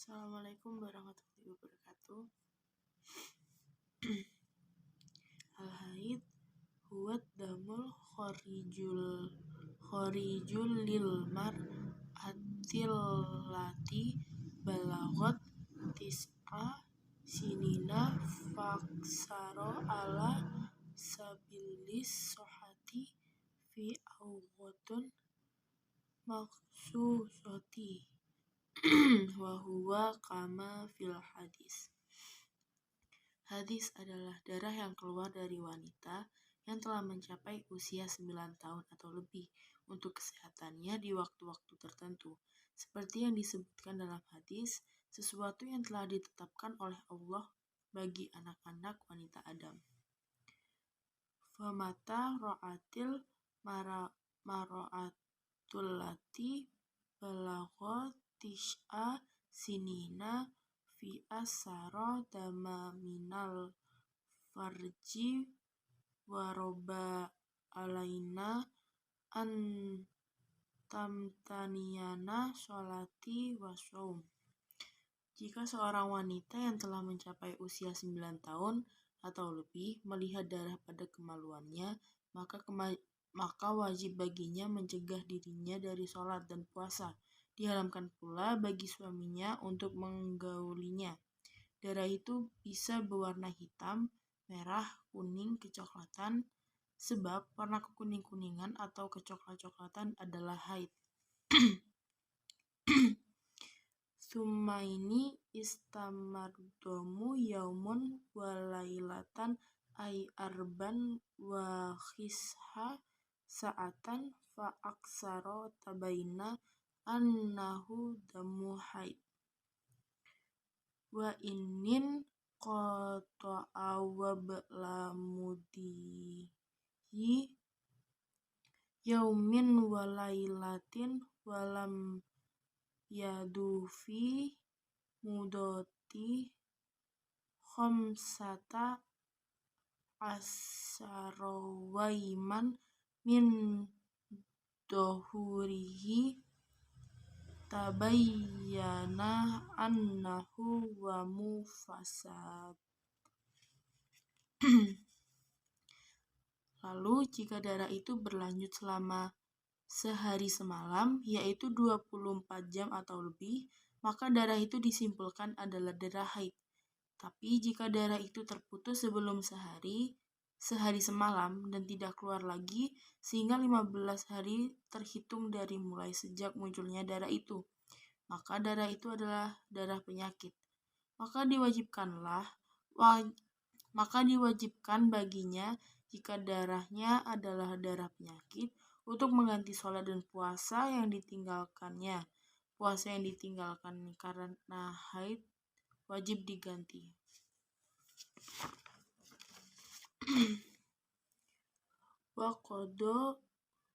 Assalamualaikum warahmatullahi wabarakatuh. Al-haid huwa damul khorijul lil mar'atil lati balagot tis'a sinina faksaro ala sabilis sohati fi awqatun maksusoti wa huwa kama fil hadis. Hadis adalah darah yang keluar dari wanita yang telah mencapai usia 9 tahun atau lebih untuk kesehatannya di waktu-waktu tertentu. Seperti yang disebutkan dalam hadis, sesuatu yang telah ditetapkan oleh Allah bagi anak-anak wanita Adam. Famata ra'atil mara'atul lati balaghat tis'a sinina fi asara dama minal farji waroba alaina an tamtaniyana sholati wassaum. Jika seorang wanita yang telah mencapai usia 9 tahun atau lebih melihat darah pada kemaluannya, maka wajib baginya mencegah dirinya dari sholat dan puasa. Diharamkan pula bagi suaminya untuk menggaulinya. Darah itu bisa berwarna hitam, merah, kuning, kecoklatan, sebab warna kekuning-kuningan atau kecoklat-coklatan adalah haid. Sumaini istamardomu yaumun walailatan ay arban wa khisha sa'atan fa aksaro tabaina annahu damu haid. Wa innin qata'a wa ba'lamudihi yaumin walailatin walam yadufi mudoti khamsata asarawaiman min dohurihi tabayyana annahu wa mufasad. Lalu jika darah itu berlanjut selama sehari semalam, yaitu 24 jam atau lebih, maka darah itu disimpulkan adalah darah haid. Tapi jika darah itu terputus sebelum sehari semalam dan tidak keluar lagi sehingga 15 hari terhitung dari mulai sejak munculnya darah itu, maka darah itu adalah darah penyakit. Maka diwajibkan baginya jika darahnya adalah darah penyakit untuk mengganti sholat dan puasa yang ditinggalkannya. Puasa yang ditinggalkan karena haid wajib diganti.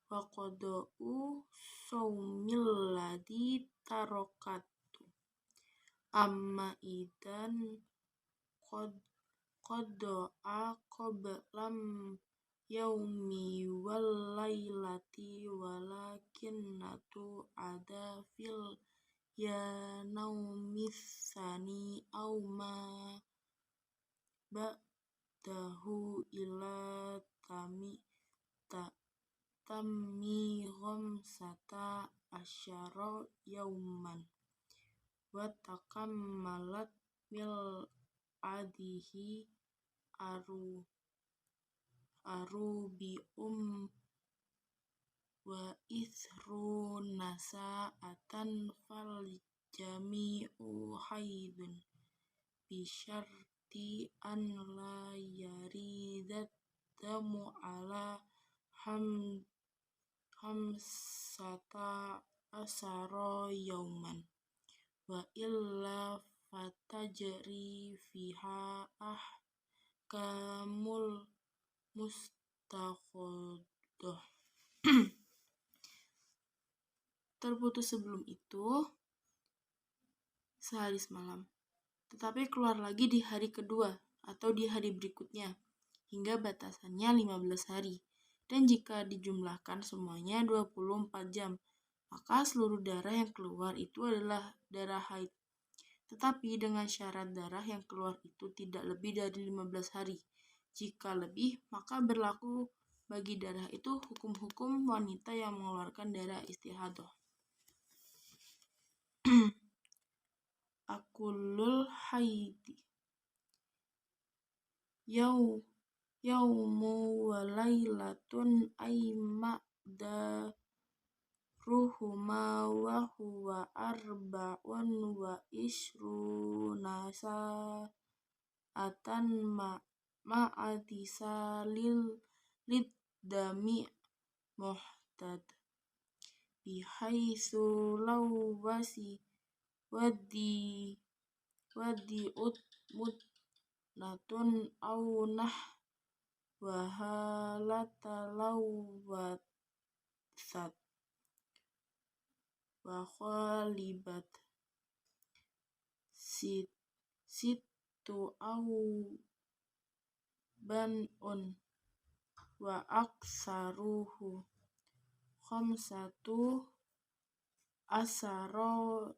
Waqada'u saumil ladzi tarokatu amma idan qada'a qablam yaumi wal lailati walakinnatu ada fil yanaumisani au ma ba'dahu ila tammi ghamsata asyara yauman wa takammalat mil adihi arubium wa ithru nasa'atan fal jami'u haidun bisyarti an la yaridat damu ala hamsata asara yauman wa illa fatajri fiha ahkamul mustaqodah. Terputus sebelum itu sehari semalam, tetapi keluar lagi di hari kedua atau di hari berikutnya hingga batasannya 15 hari. Dan jika dijumlahkan semuanya 24 jam, maka seluruh darah yang keluar itu adalah darah haid. Tetapi dengan syarat darah yang keluar itu tidak lebih dari 15 hari. Jika lebih, maka berlaku bagi darah itu hukum-hukum wanita yang mengeluarkan darah istihadah. Akulul haidi yaumu wa laylatun ruhuma wa huwa arba'un wa ishruna sa'atan ma'atisalil liddami muhtad bihaitsu law wadi mutnatun au wahalata law watsat wa khalibat situ au ban'un wa aksaruhu khamsatu asaro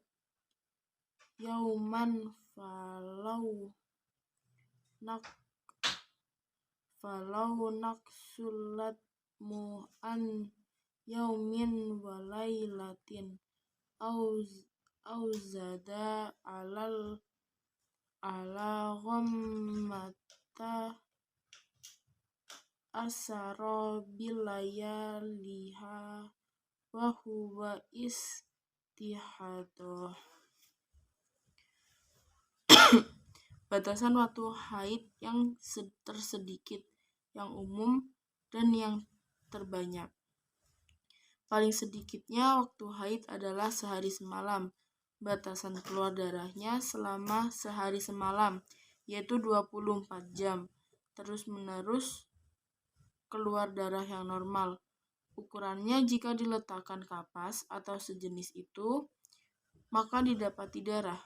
yauman falau naksulat mu'an yaumin wa laylatin au zada ala ghammata asaro bilayaliha wa huwa istihadah. Batasan waktu haid yang tersedikit, yang umum, dan yang terbanyak. Paling sedikitnya waktu haid adalah sehari semalam. Batasan keluar darahnya selama sehari semalam, yaitu 24 jam. Terus-menerus keluar darah yang normal. Ukurannya jika diletakkan kapas atau sejenis itu, maka didapati darah.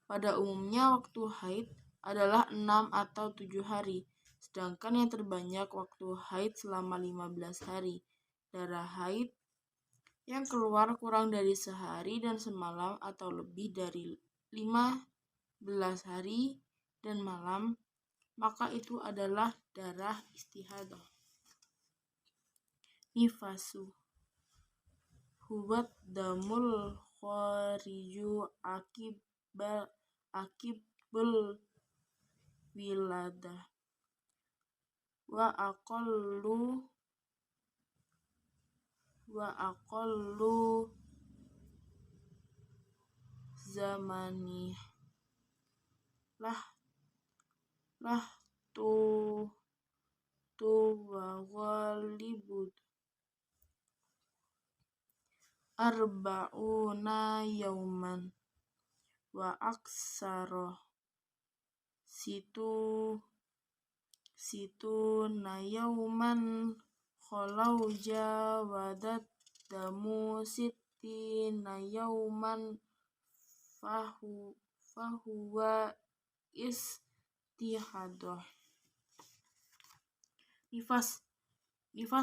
Pada umumnya waktu haid adalah 6 atau 7 hari, sedangkan yang terbanyak waktu haid selama 15 hari. Darah haid yang keluar kurang dari sehari dan semalam atau lebih dari 15 hari dan malam, maka itu adalah darah istihadah. Nifasu huwad damul khariju akibul wiladah wa aqallu zamani lah tu wa ghalibud arba'una yauman wa aksara situ na yauman khalau jawadat damu na yauman fahuwa istihadah. Nifas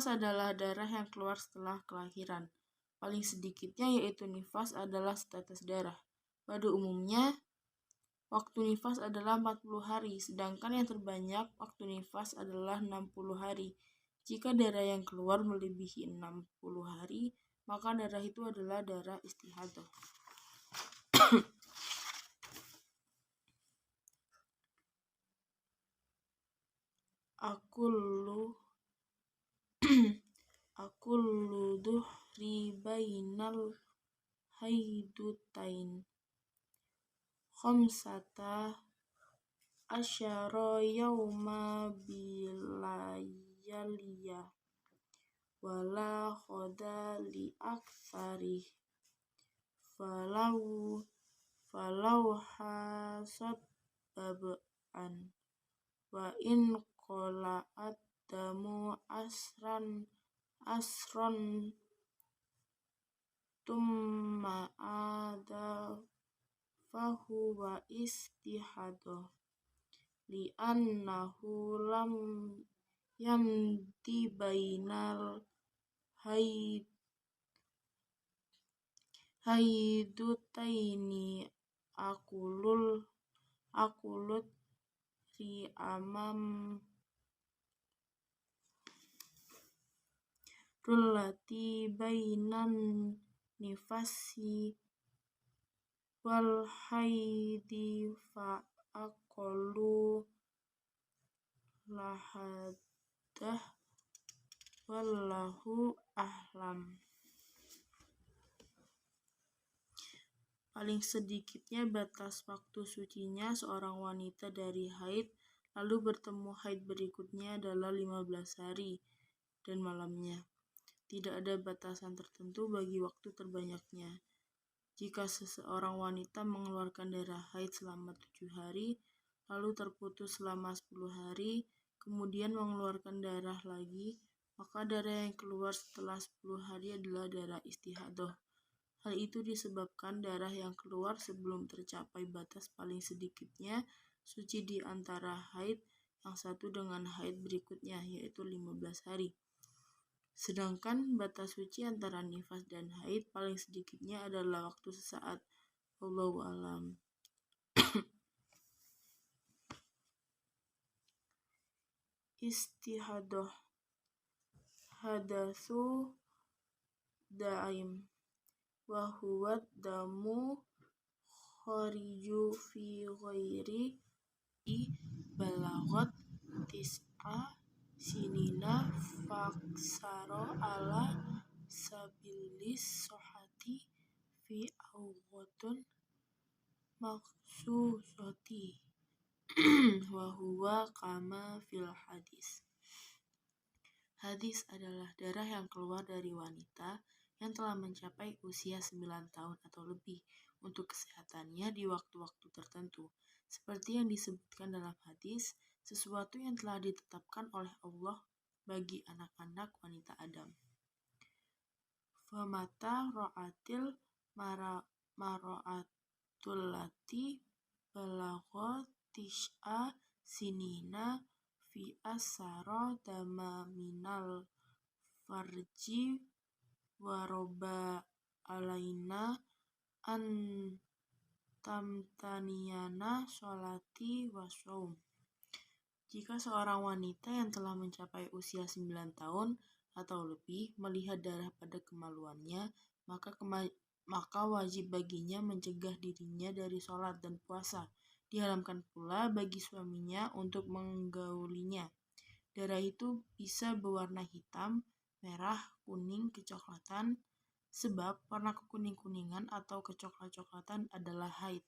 adalah darah yang keluar setelah kelahiran. Paling sedikitnya yaitu nifas adalah setetes darah. Pada umumnya, waktu nifas adalah 40 hari, sedangkan yang terbanyak waktu nifas adalah 60 hari. Jika darah yang keluar melebihi 60 hari, maka darah itu adalah darah istihadah. Akullu duhri bainal haidutain khamsata asyara yauma bilayaliya wala khoda li aktsari falau hasad bab'an wa in qola'at damu asron tumma ada fahuwa istihadah li'annahu lam yamdi bainal haidutaini akulut ri'amam rullati bainan nifasi wal haidi fa aqallu lahadah wallahu a'lam. Paling sedikitnya batas waktu sucinya seorang wanita dari haid lalu bertemu haid berikutnya adalah 15 hari dan malamnya. Tidak ada batasan tertentu bagi waktu terbanyaknya. Jika seseorang wanita mengeluarkan darah haid selama 7 hari, lalu terputus selama 10 hari, kemudian mengeluarkan darah lagi, maka darah yang keluar setelah 10 hari adalah darah istihadah. Hal itu disebabkan darah yang keluar sebelum tercapai batas paling sedikitnya suci di antara haid yang satu dengan haid berikutnya, yaitu 15 hari. Sedangkan batas suci antara nifas dan haid paling sedikitnya adalah waktu sesaat. Wallahu a'lam. Istihadah hadatsu daim wa huwa damu khariju fi ghairi balagot tis'a sinina faksaro ala sabilis sohati fi awqatun maksusoti wa huwa kama fil hadis. Hadis adalah darah yang keluar dari wanita yang telah mencapai usia 9 tahun atau lebih untuk kesehatannya di waktu-waktu tertentu. Seperti yang disebutkan dalam hadis, sesuatu yang telah ditetapkan oleh Allah bagi anak-anak wanita Adam. Famata ra'atil mara'atul lati balagha tis'a sinina fi asara dama minal farji waroba alaina an tamtaniyana sholati wassaum. Jika seorang wanita yang telah mencapai usia 9 tahun atau lebih melihat darah pada kemaluannya, maka wajib baginya mencegah dirinya dari sholat dan puasa. Diharamkan pula bagi suaminya untuk menggaulinya. Darah itu bisa berwarna hitam, merah, kuning, kecoklatan, sebab warna kekuning-kuningan atau kecoklat-coklatan adalah haid.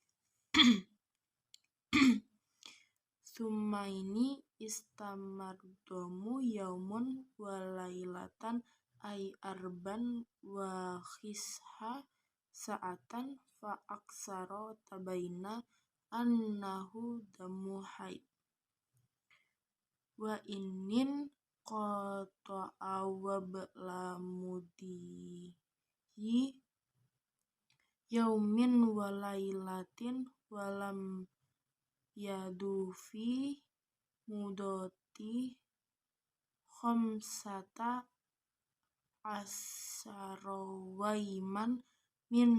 Sumaini istamardomu yaumun walailatan ay arban wa khisha sa'atan fa aksaro tabaina annahu damu haid. Wa innin qata'a wa ba'lamudihi yaumin walailatin walam yadufi mudoti khamsata asarawaiman min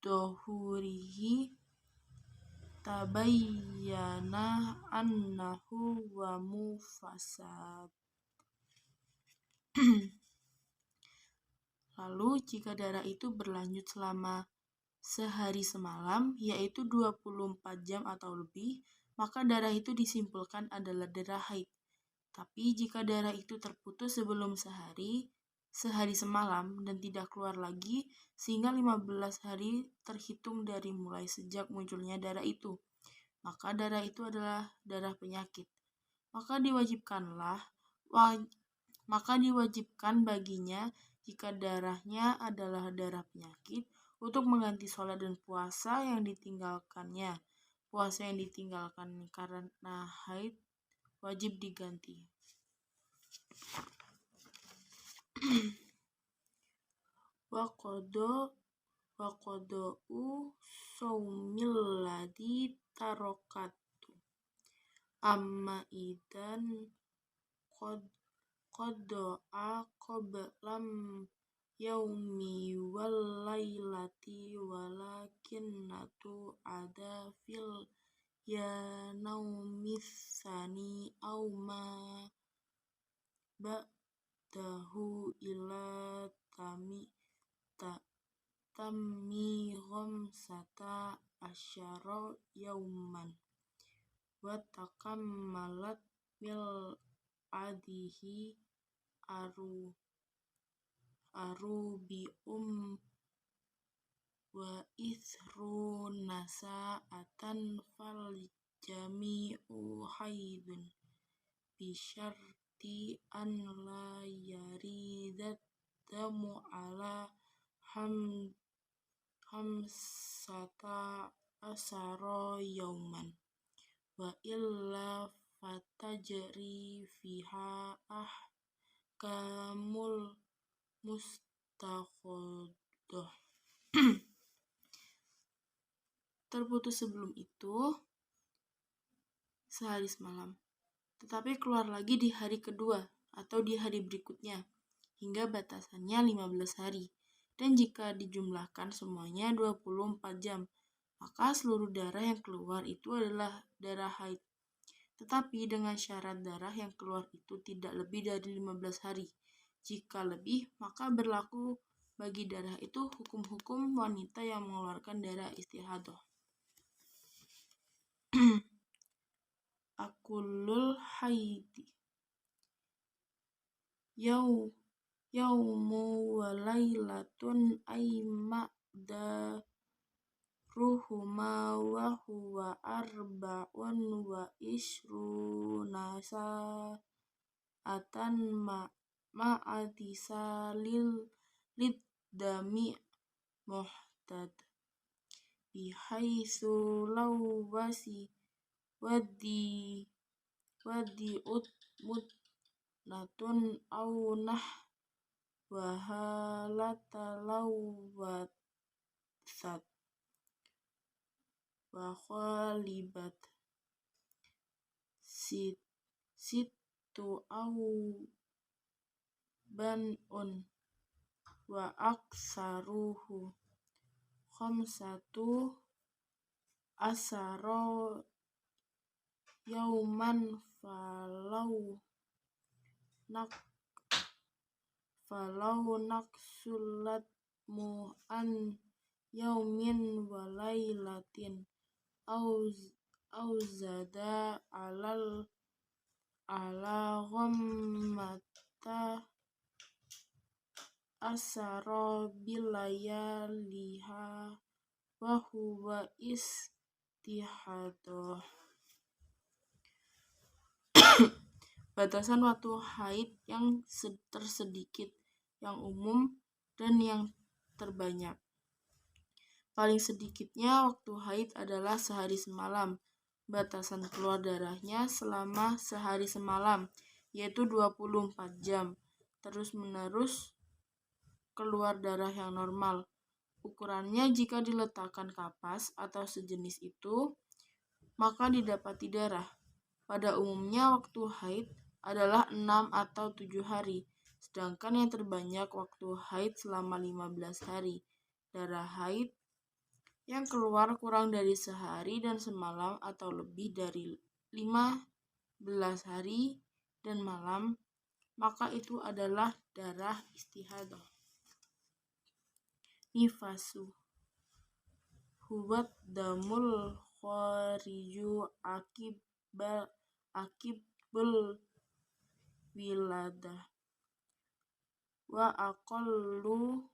dohurihi tabayyana annahu wa mufasad. Lalu jika darah itu berlanjut selama sehari semalam, yaitu 24 jam atau lebih, maka darah itu disimpulkan adalah darah haid. Tapi jika darah itu terputus sebelum sehari semalam dan tidak keluar lagi, sehingga 15 hari terhitung dari mulai sejak munculnya darah itu, maka darah itu adalah darah penyakit. Maka diwajibkan baginya jika darahnya adalah darah penyakit untuk mengganti sholat dan puasa yang ditinggalkannya. Puasa yang ditinggalkan karena haid wajib diganti. Waqada'u saumil ladzi tarokatu amma idan qada'a qablam yaumi wal lailati walakinnatu ada fil ya naumis sani au ma ba'dahu ila tami tammi ghamsata asyara yauman wa takammalat mil adihi arubium wa nasa atan fal jami'u haidun bisyarti an la yaridat damu ala hamsata asara yauman wa illa fatajri fiha ahkamul mustaqodah. Terputus sebelum itu sehari semalam, tetapi keluar lagi di hari kedua atau di hari berikutnya, hingga batasannya 15 hari. Dan jika dijumlahkan semuanya 24 jam, maka seluruh darah yang keluar itu adalah darah haid. Tetapi dengan syarat darah yang keluar itu tidak lebih dari 15 hari. Jika lebih, maka berlaku bagi darah itu hukum-hukum wanita yang mengeluarkan darah istihadah. Akulul haidi yaumu wa lailatun ruhuma wa huwa arba'un wa ishruna sa'atan ma'adisa liddami muhtad bihaitsu law wadi mutnatun au wahalata lawwatsat wa khalibat situ au ban'un wa aksaruhu khamsatu asara yauman falau naksulat an yaumin wa lailatin au zada ala ghammata asara bilayaliha wa huwa istihadah. Batasan waktu haid yang tersedikit, yang umum, dan yang terbanyak. Paling sedikitnya waktu haid adalah sehari semalam. Batasan keluar darahnya selama sehari semalam, yaitu 24 jam. Terus-menerus keluar darah yang normal. Ukurannya jika diletakkan kapas atau sejenis itu, maka didapati darah. Pada umumnya waktu haid adalah 6 atau 7 hari, sedangkan yang terbanyak waktu haid selama 15 hari. Darah haid yang keluar kurang dari sehari dan semalam atau lebih dari 15 hari dan malam, maka itu adalah darah istihadah. Nifasu huwat damul khariju akibul wiladah wa aqallu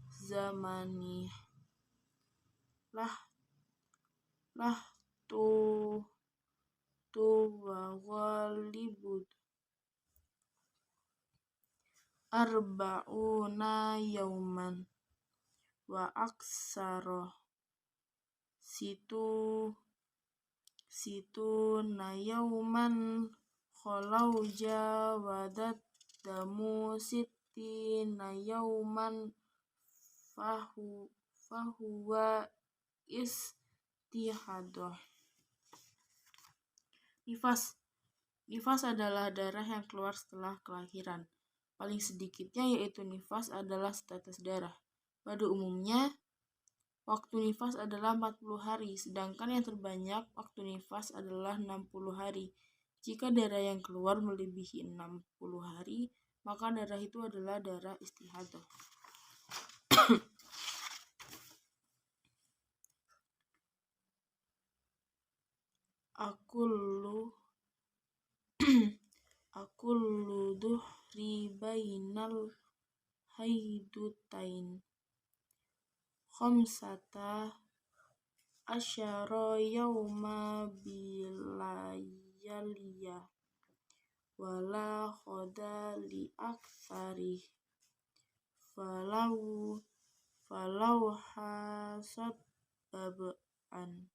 zamani lah tu wa ghalibud arba'una yauman wa aksara situna yauman khalau jawadat damu sittina yauman fahuwa istihadah. Nifas Nifas adalah darah yang keluar setelah kelahiran. Paling sedikitnya yaitu nifas adalah setetes darah. Pada umumnya, waktu nifas adalah 40 hari, sedangkan yang terbanyak waktu nifas adalah 60 hari. Jika darah yang keluar melebihi 60 hari, maka darah itu adalah darah istihadah. Akullu duhri bainal haidutain khamsata asyara yawma bilayaliya wala khoda li aktsarih falau hasad bab'an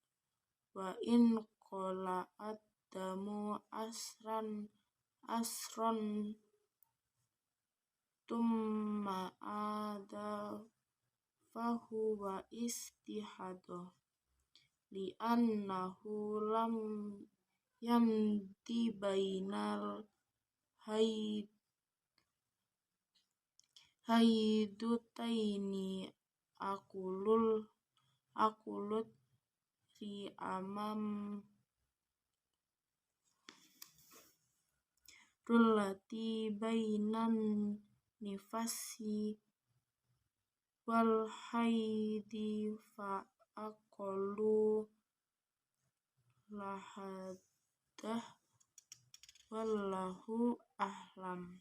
wa in qola'at damu asron tumma ada fahuwa istihadah li'annahu lam yamdi bainal haidutaini akulut fi amam rullati bainan nifasi wal haidi fa aqallu lahadah wallahu a'lam.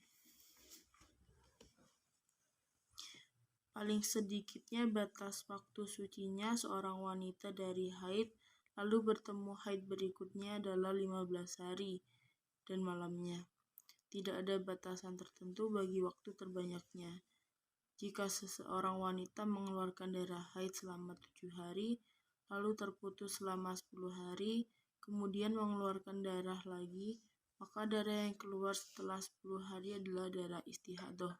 Paling sedikitnya batas waktu sucinya seorang wanita dari haid lalu bertemu haid berikutnya adalah 15 hari dan malamnya. Tidak ada batasan tertentu bagi waktu terbanyaknya. Jika seseorang wanita mengeluarkan darah haid selama 7 hari, lalu terputus selama 10 hari, kemudian mengeluarkan darah lagi, maka darah yang keluar setelah 10 hari adalah darah istihadah.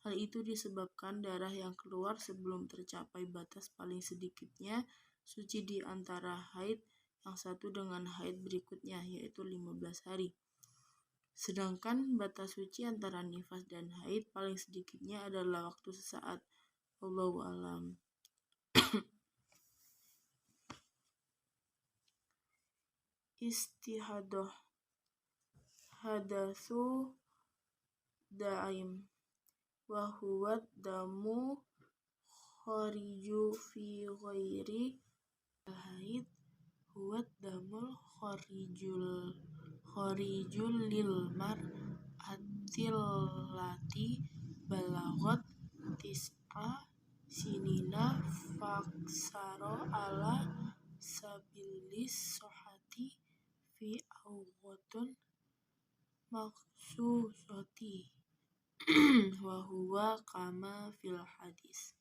Hal itu disebabkan darah yang keluar sebelum tercapai batas paling sedikitnya suci di antara haid yang satu dengan haid berikutnya, yaitu 15 hari. Sedangkan batas suci antara nifas dan haid paling sedikitnya adalah waktu sesaat. Wallahu a'lam. Istihadah hadatsu daim wa huwa damu khariju fi ghairi haid huwa damul kharijul lil mar'atil lati balagot tis'a sinina faksaro ala sabilis sohati fi awqatun maksusoti wa huwa kama fil hadis.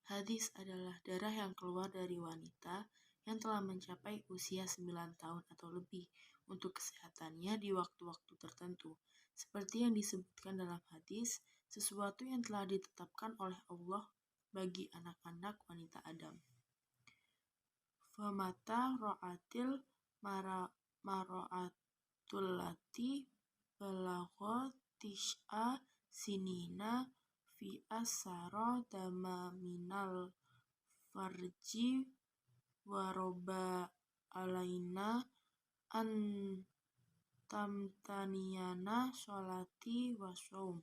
Hadis adalah darah yang keluar dari wanita yang telah mencapai usia 9 tahun atau lebih untuk kesehatannya di waktu-waktu tertentu. Seperti yang disebutkan dalam hadis, sesuatu yang telah ditetapkan oleh Allah bagi anak-anak wanita Adam. Famata ro'atil maro'atul lati balagha tis'a sinina fi asara dama minal farji waroba alaina an tamtaniyana sholati wassaum.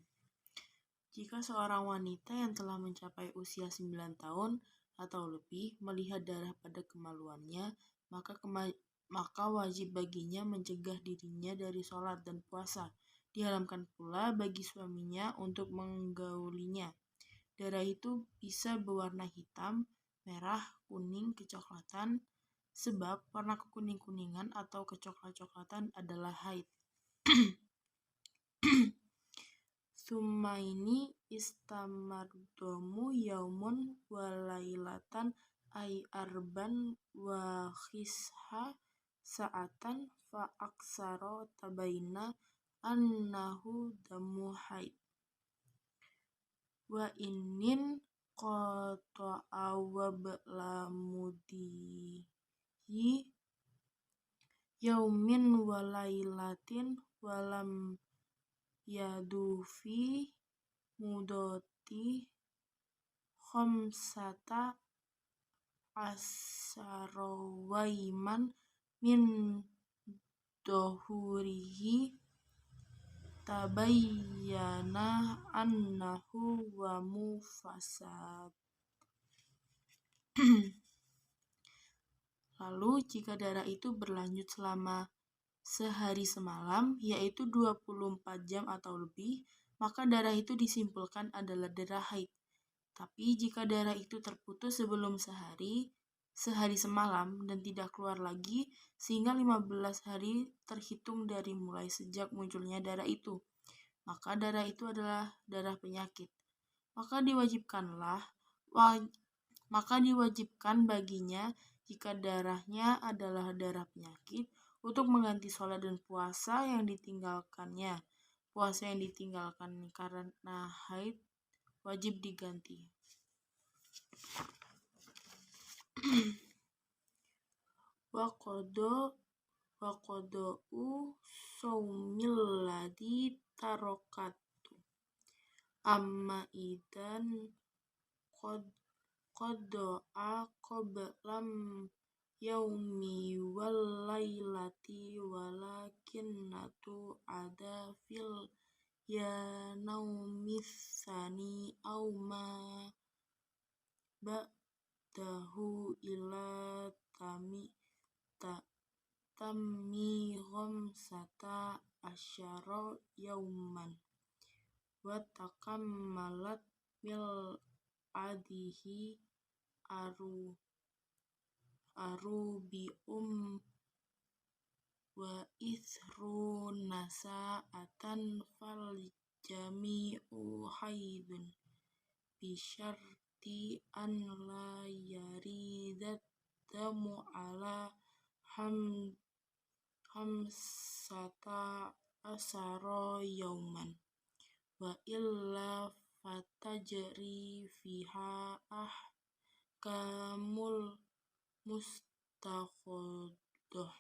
Jika seorang wanita yang telah mencapai usia 9 tahun atau lebih melihat darah pada kemaluannya, maka wajib baginya mencegah dirinya dari sholat dan puasa. Diharamkan pula bagi suaminya untuk menggaulinya. Darah itu bisa berwarna hitam, merah, kuning, kecoklatan, sebab warna kekuning-kuningan atau kecoklat-coklatan adalah haid. Sumaini istamardomu yaumun walailatan ay arban wa khisha sa'atan fa aksaro tabaina annahu damu haid wa innin qata'a wa ba'la mudihi yaumin wa lailatin walam yadufi mudoti khamsata asarawaiman min dohurihi tabayyana annahu wa mufasad. Lalu jika darah itu berlanjut selama sehari semalam, yaitu 24 jam atau lebih, maka darah itu disimpulkan adalah darah haid. Tapi jika darah itu terputus sebelum sehari semalam dan tidak keluar lagi, sehingga 15 hari terhitung dari mulai sejak munculnya darah itu, maka darah itu adalah darah penyakit. Maka diwajibkan baginya jika darahnya adalah darah penyakit untuk mengganti sholat dan puasa yang ditinggalkannya. Puasa yang ditinggalkan karena haid wajib diganti. Waqada'u shaumil ladzi tarakatu amma idan qada'a qablam yaumi wal lailati walakinnatu ada fil ya naumis sani au ma ba'dahu ila tammi khamsata asyara yauman wa takammalat mil adihi arubium wa ithruna sa'atan fal jami'u haidun bisyarti an la yaridat damu ala hamsata asara yauman wa illa fatajri fiha ahkamul mustaqodah.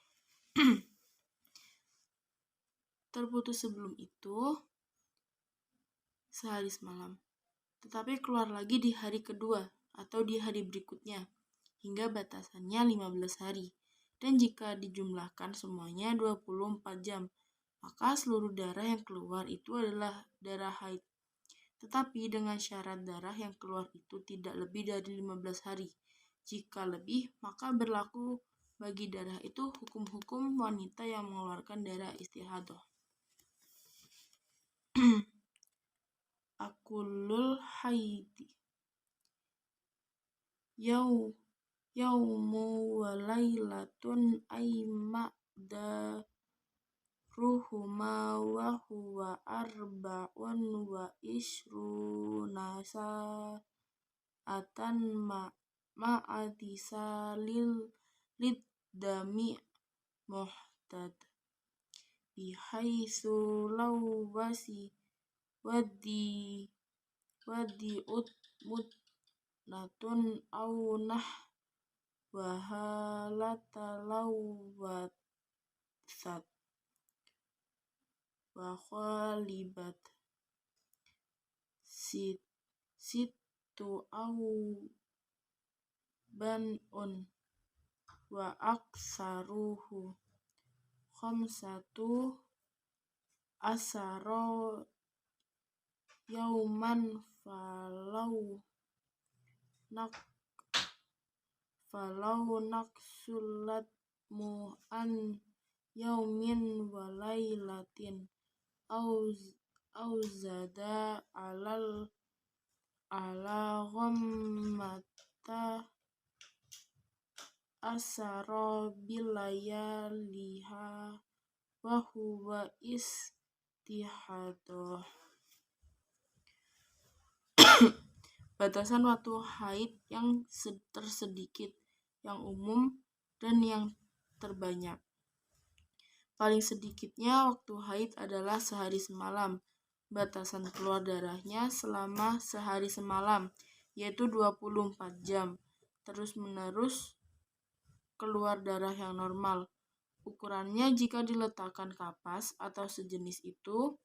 Terputus sebelum itu sehari semalam, tetapi keluar lagi di hari kedua atau di hari berikutnya, hingga batasannya 15 hari. Dan jika dijumlahkan semuanya 24 jam, maka seluruh darah yang keluar itu adalah darah haid. Tetapi dengan syarat darah yang keluar itu tidak lebih dari 15 hari. Jika lebih, maka berlaku bagi darah itu hukum-hukum wanita yang mengeluarkan darah istihadah. Akulul haidi yaumu wa lailatun ruhuma wa huwa arba'un wa ishruna sa'atan ma'atisalil liddami muhtad bihaitsu law wadi mutnatun au wahalata law watsat wa khalibat situ au ban'un wa aksaruhu khamsatu asaro yauman falau naksulat mu'an yaumin wa lailatin au zada ala ghammata asara bilayaliha wa huwa istihadah. Batasan waktu haid yang tersedikit, yang umum, dan yang terbanyak. Paling sedikitnya waktu haid adalah sehari semalam. Batasan keluar darahnya selama sehari semalam, yaitu 24 jam. Terus menerus keluar darah yang normal. Ukurannya jika diletakkan kapas atau sejenis itu,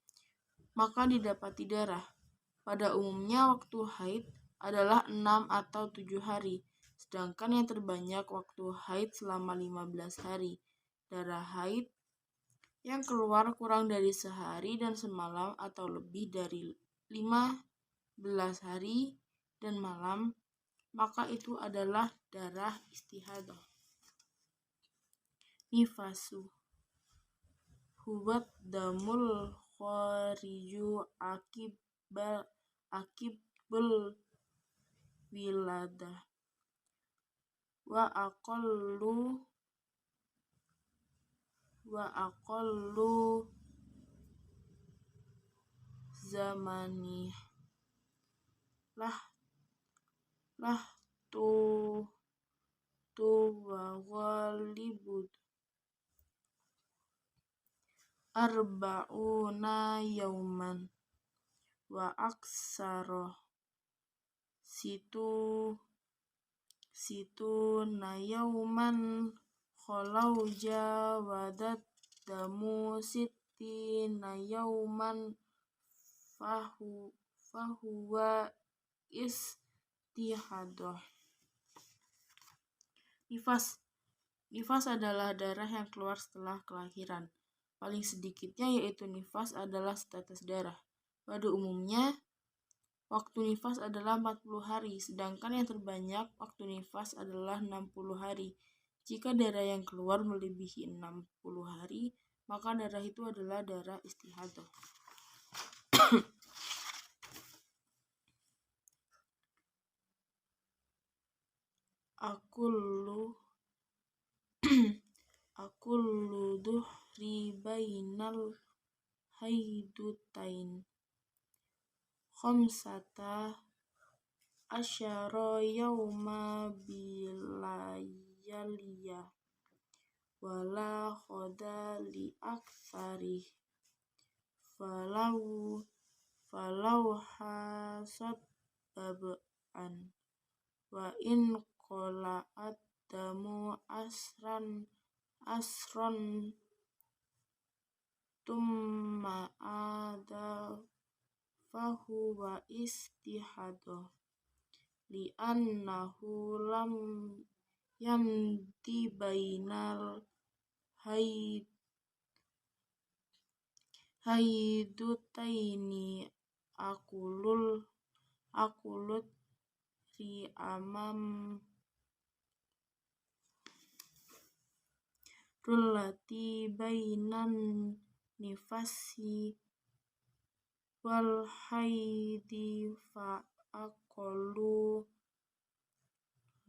maka didapati darah. Pada umumnya waktu haid adalah 6 atau 7 hari, sedangkan yang terbanyak waktu haid selama 15 hari. Darah haid yang keluar kurang dari sehari dan semalam atau lebih dari 15 hari dan malam, maka itu adalah darah istihadah. Nifasu huwad damul khariju akibul wiladah wa aqallu zamani lah tu wa ghalibud arba'una yauman wa aksara situna yauman khalau jawadat damu sittina yauman fahuwa istihadah. Nifas adalah darah yang keluar setelah kelahiran. Paling sedikitnya yaitu nifas adalah setetes darah. Pada umumnya, waktu nifas adalah 40 hari, sedangkan yang terbanyak waktu nifas adalah 60 hari. Jika darah yang keluar melebihi 60 hari, maka darah itu adalah darah istihadah. Akullu duhri bainal haidutain khamsata asyara yauma bilayaliya wala khoda li aktsari falau hasad bab'an wa in qola'at damu asron tumma ada fahuwa istihadah li'annahu lam yamdi bainal haidutaini akulut ri amam rullati bainan nifasi wal haidi fa aqallu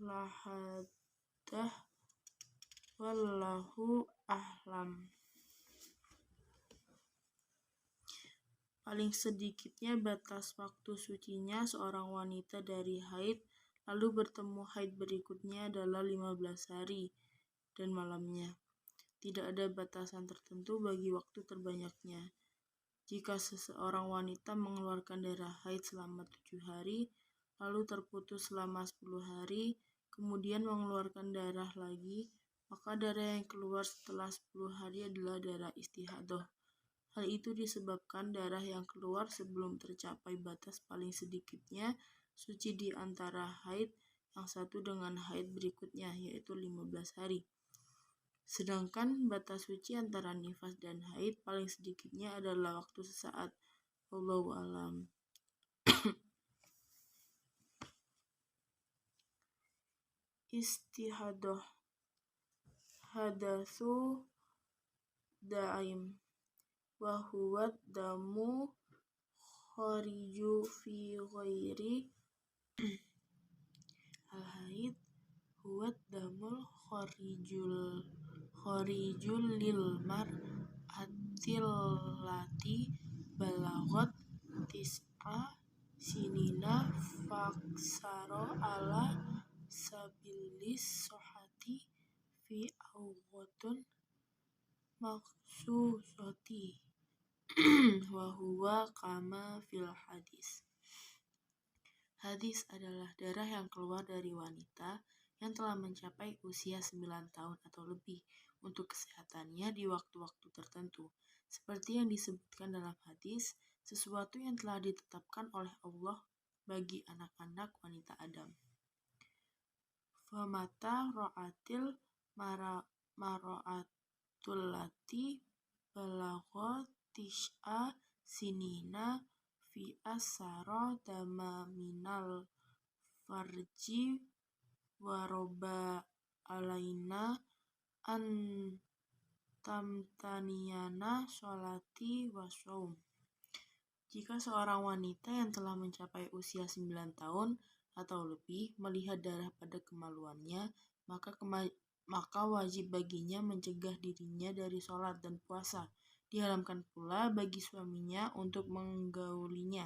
lahadah wallahu a'lam. Paling sedikitnya batas waktu sucinya seorang wanita dari haid lalu bertemu haid berikutnya adalah 15 hari dan malamnya. Tidak ada batasan tertentu bagi waktu terbanyaknya. Jika seseorang wanita mengeluarkan darah haid selama 7 hari, lalu terputus selama 10 hari, kemudian mengeluarkan darah lagi, maka darah yang keluar setelah 10 hari adalah darah istihadah. Hal itu disebabkan darah yang keluar sebelum tercapai batas paling sedikitnya suci di antara haid yang satu dengan haid berikutnya, yaitu 15 hari. Sedangkan batas suci antara nifas dan haid paling sedikitnya adalah waktu sesaat. Wallahu a'lam. Istihadah hadatsu daim wa huwa damu khariju fi ghairi al-haid huwa damul kharijul lil mar'atil lati balagot tis'a sinina faksaro ala sabilis sohati fi awqatun maksusoti wa huwa kama fil hadis. Hadis adalah darah yang keluar dari wanita yang telah mencapai usia 9 tahun atau lebih. untuk kesehatannya di waktu-waktu tertentu. Seperti yang disebutkan dalam hadis, sesuatu yang telah ditetapkan oleh Allah bagi anak-anak wanita Adam. Famata ro'atil maro'atul lati balagha tis'a sinina fi asara dama minal farji waroba alaina an tamtaniyana sholati wassaum. Jika seorang wanita yang telah mencapai usia 9 tahun atau lebih melihat darah pada kemaluannya, maka wajib baginya mencegah dirinya dari sholat dan puasa. Diharamkan pula bagi suaminya untuk menggaulinya.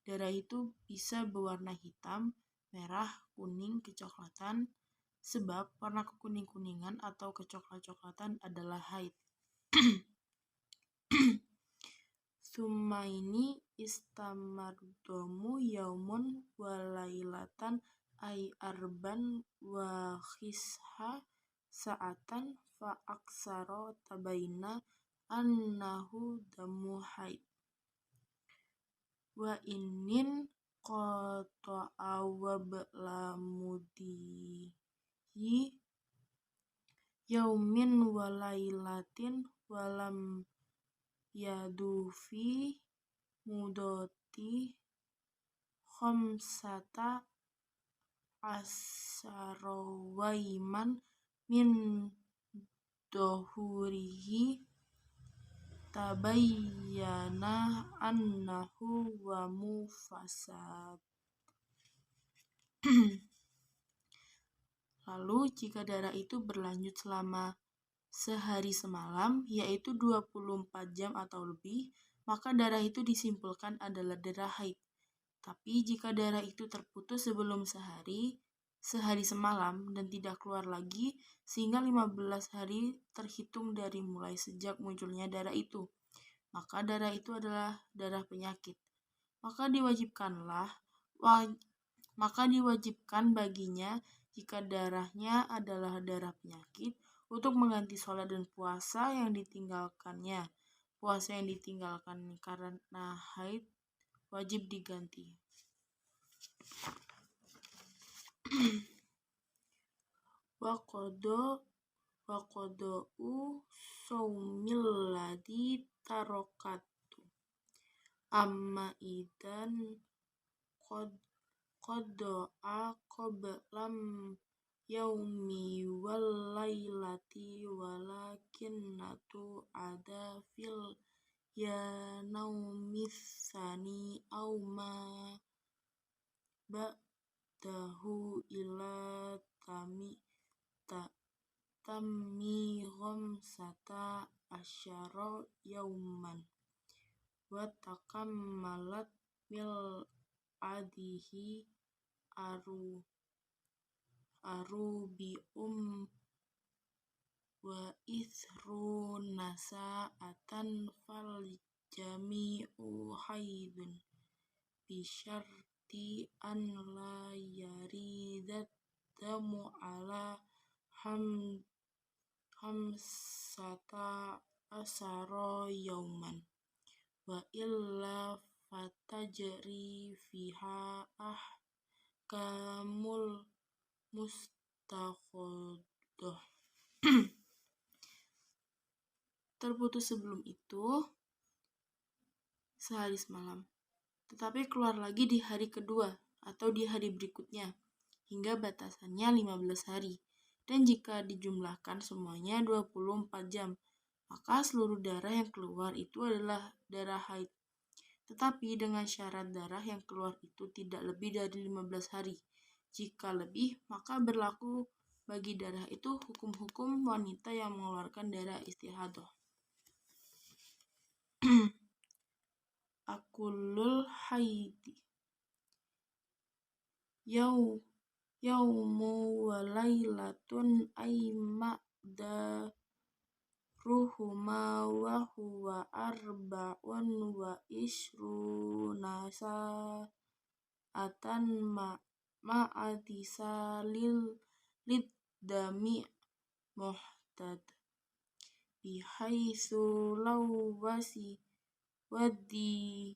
Darah itu bisa berwarna hitam, merah, kuning, kecoklatan, sebab warna kekuning-kuningan atau kecoklat-coklatan adalah haid. Sumaini istamardomu yaumun walailatan ay arban wa khisha sa'atan fa aksaro tabaina annahu damu haid. Wa innin qata'a wa ba'lamudihi yaumin walailatin walam yadufi mudoti khamsata asarawaiman min dohurihi tabayyana annahu wa mufasad. Lalu jika darah itu berlanjut selama sehari semalam, yaitu 24 jam atau lebih, maka darah itu disimpulkan adalah darah haid. Tapi jika darah itu terputus sebelum sehari semalam dan tidak keluar lagi, sehingga 15 hari terhitung dari mulai sejak munculnya darah itu, maka darah itu adalah darah penyakit. Maka diwajibkan baginya jika darahnya adalah darah penyakit untuk mengganti sholat dan puasa yang ditinggalkannya. Puasa yang ditinggalkan karena haid wajib diganti. Waqada'u saumil ladzi tarokatu. Amma idan qada'a qablam yaumi wal lailati walakinnatu ada fil ya naumithani au ma ba'dahu ila tammi ghamsata asyara yauman wa takammalat mil adihi arubium wa ithru nasa'atan fal jami'u haidun bisyarti an la yaridat damu ala hamsata asara yauman wa illa fatajri fiha ahkamul mustakhodoh. Terputus sebelum itu sehari semalam, tetapi keluar lagi di hari kedua atau di hari berikutnya, hingga batasannya 15 hari. Dan jika dijumlahkan semuanya 24 jam, maka seluruh darah yang keluar itu adalah darah haid. Tetapi dengan syarat darah yang keluar itu tidak lebih dari 15 hari. Jika lebih, maka berlaku bagi darah itu hukum-hukum wanita yang mengeluarkan darah istihadah. Akulul haidi yaumu wa lailatun ayma'da ruhuma wa huwa arba'un wa ishruna sa'atan ma'atisa lid dami muhtad. bihaitsu law wadi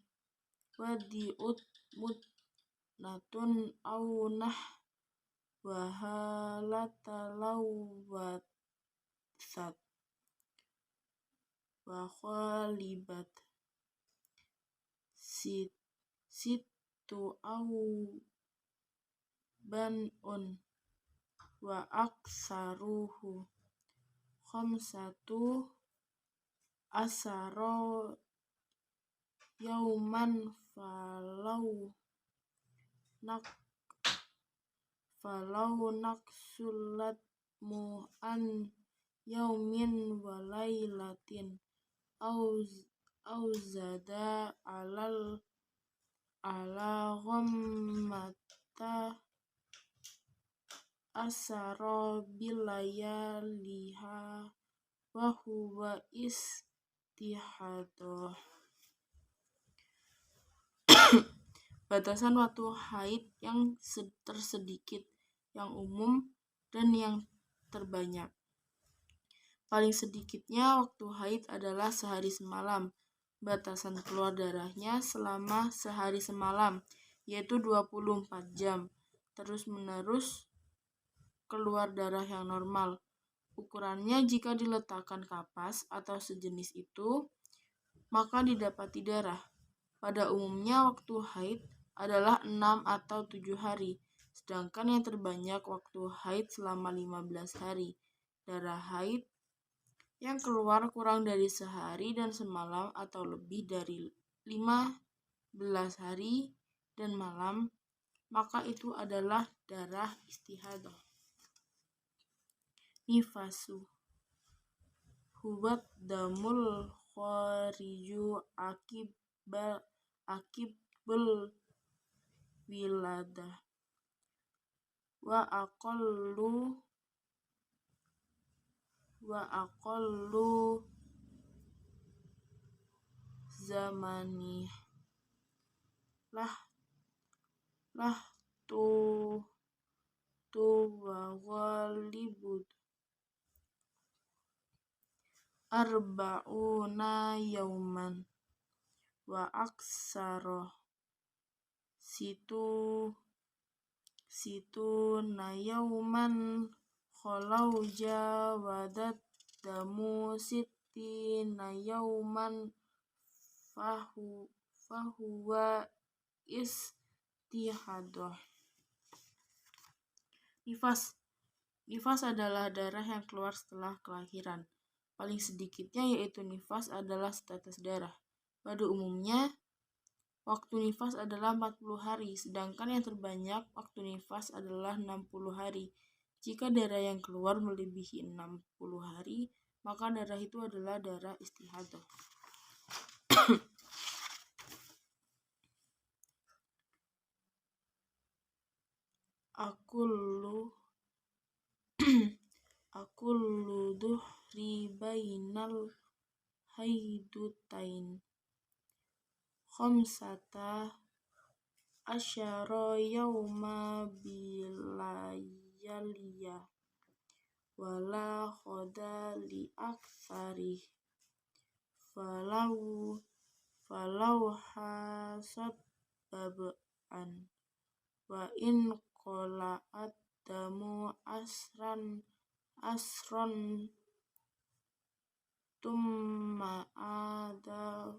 mutnatun au wahalata law watsat wa khalibat situ au banun wa aksaruhu khamsatu asaro yauman falau naksulat an yaumin walailatin au zada ala ghammata asaro bilayaliha wa huwa istihadah. Batasan waktu haid yang tersedikit, yang umum, dan yang terbanyak. Paling sedikitnya waktu haid adalah sehari semalam. Batasan keluar darahnya selama sehari semalam, yaitu 24 jam. Terus-menerus keluar darah yang normal. Ukurannya jika diletakkan kapas atau sejenis itu, maka didapati darah. Pada umumnya waktu haid adalah 6 atau 7 hari, sedangkan yang terbanyak waktu haid selama 15 hari. Darah haid yang keluar kurang dari sehari dan semalam atau lebih dari 15 hari dan malam, maka itu adalah darah istihadah. Nifasu huwad damul khariju akibul wiladah wa aqallu zamani lah tu wa ghalibud arba'una yauman wa aksara situna yauman khalau jawadat damu sittina yauman fahuwa istihadah. Nifas adalah darah yang keluar setelah kelahiran. Paling sedikitnya yaitu nifas adalah setetes darah. Pada umumnya, waktu nifas adalah 40 hari, sedangkan yang terbanyak waktu nifas adalah 60 hari. Jika darah yang keluar melebihi 60 hari, maka darah itu adalah darah istihadah. Akullu duhri bainal haidutain khamsata asyara yauma bilayaliya wala khoda li aktsari falau hasad bab'an wa in qola'at damu asron tumma ada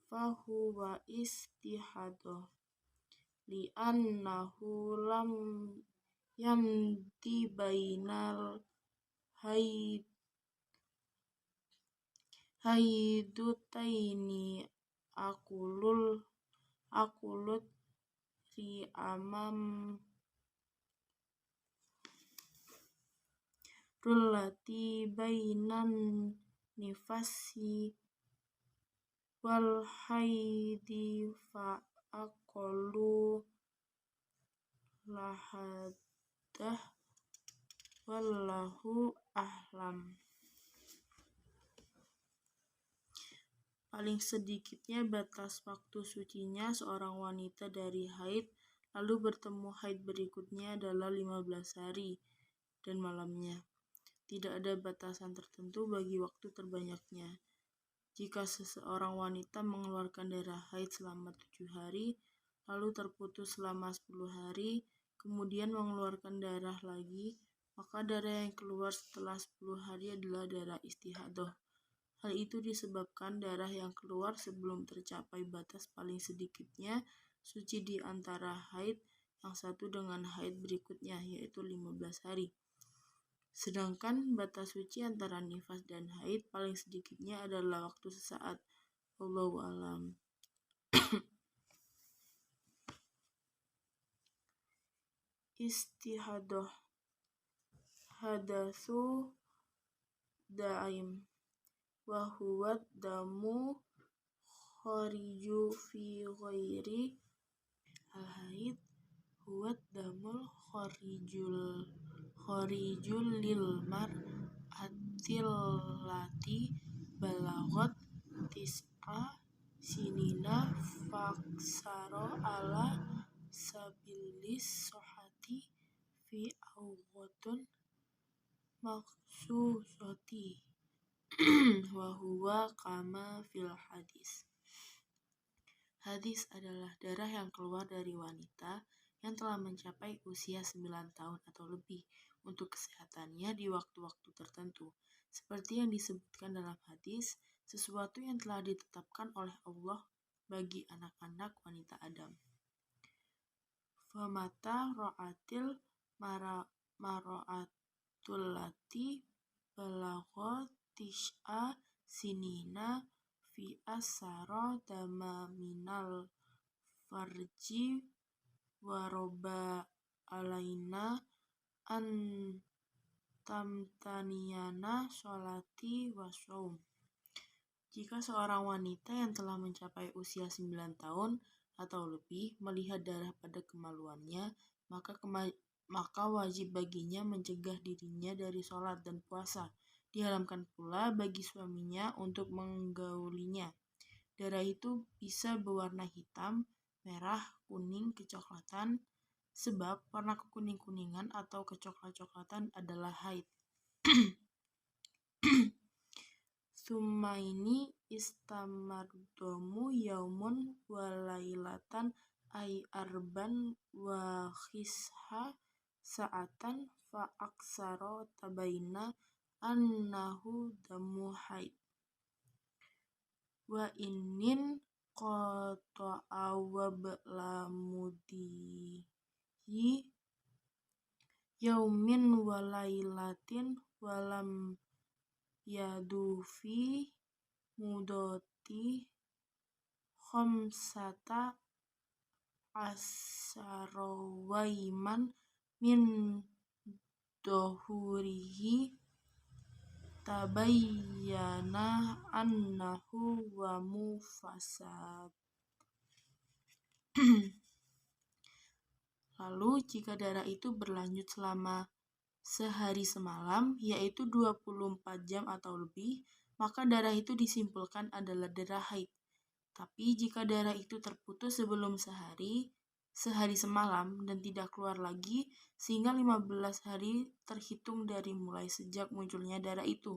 fahuwa istihadah li'annahu lam yamdi bainal haidutaini akulut ri amam rullati bainan nifasi wal haidi fa aqallu lahadah wallahu a'lam. Paling sedikitnya batas waktu sucinya seorang wanita dari haid lalu bertemu haid berikutnya adalah 15 hari dan malamnya. Tidak ada batasan tertentu bagi waktu terbanyaknya. Jika seseorang wanita mengeluarkan darah haid selama 7 hari, lalu terputus selama 10 hari, kemudian mengeluarkan darah lagi, maka darah yang keluar setelah 10 hari adalah darah istihadah. Hal itu disebabkan darah yang keluar sebelum tercapai batas paling sedikitnya suci di antara haid yang satu dengan haid berikutnya, yaitu 15 hari. Sedangkan batas suci antara nifas dan haid paling sedikitnya adalah waktu sesaat. Wallahu a'lam. Istihadah hadatsu daim wa huwa damu khariju fi ghairi al-haid huwa damul kharijul lil mar'atil lati balagot tis'a sinina faksaro ala sabilis sohati fi awqatun maksusoti wa huwa kama fil hadis. Hadis adalah darah yang keluar dari wanita yang telah mencapai usia 9 tahun atau lebih untuk kesehatannya di waktu-waktu tertentu. Seperti yang disebutkan dalam hadis, sesuatu yang telah ditetapkan oleh Allah bagi anak-anak wanita Adam. Famata ro'atil maro'atul lati balagho tis'a sinina fi asaro dama minal farji waroba alaina an tamtaniyana sholati wassaum. Jika seorang wanita yang telah mencapai usia 9 tahun atau lebih melihat darah pada kemaluannya, maka wajib baginya mencegah dirinya dari sholat dan puasa. Diharamkan pula bagi suaminya untuk menggaulinya. Darah itu bisa berwarna hitam, merah, kuning, kecoklatan, sebab warna kekuning-kuningan atau kecoklat-coklatan adalah haid. Sumaini istamardomu yaumun walailatan ay arban wa khisha sa'atan fa aksaro tabaina annahu damu haid. Wa innin qata'a wa ba'lamudihi yaumin walailatin walam yadufi mudoti khamsata asarawaiman min dohurihi tabayyana annahu wa mufasad. Lalu jika darah itu berlanjut selama sehari semalam, yaitu 24 jam atau lebih, maka darah itu disimpulkan adalah darah haid. Tapi jika darah itu terputus sebelum sehari semalam dan tidak keluar lagi, sehingga 15 hari terhitung dari mulai sejak munculnya darah itu,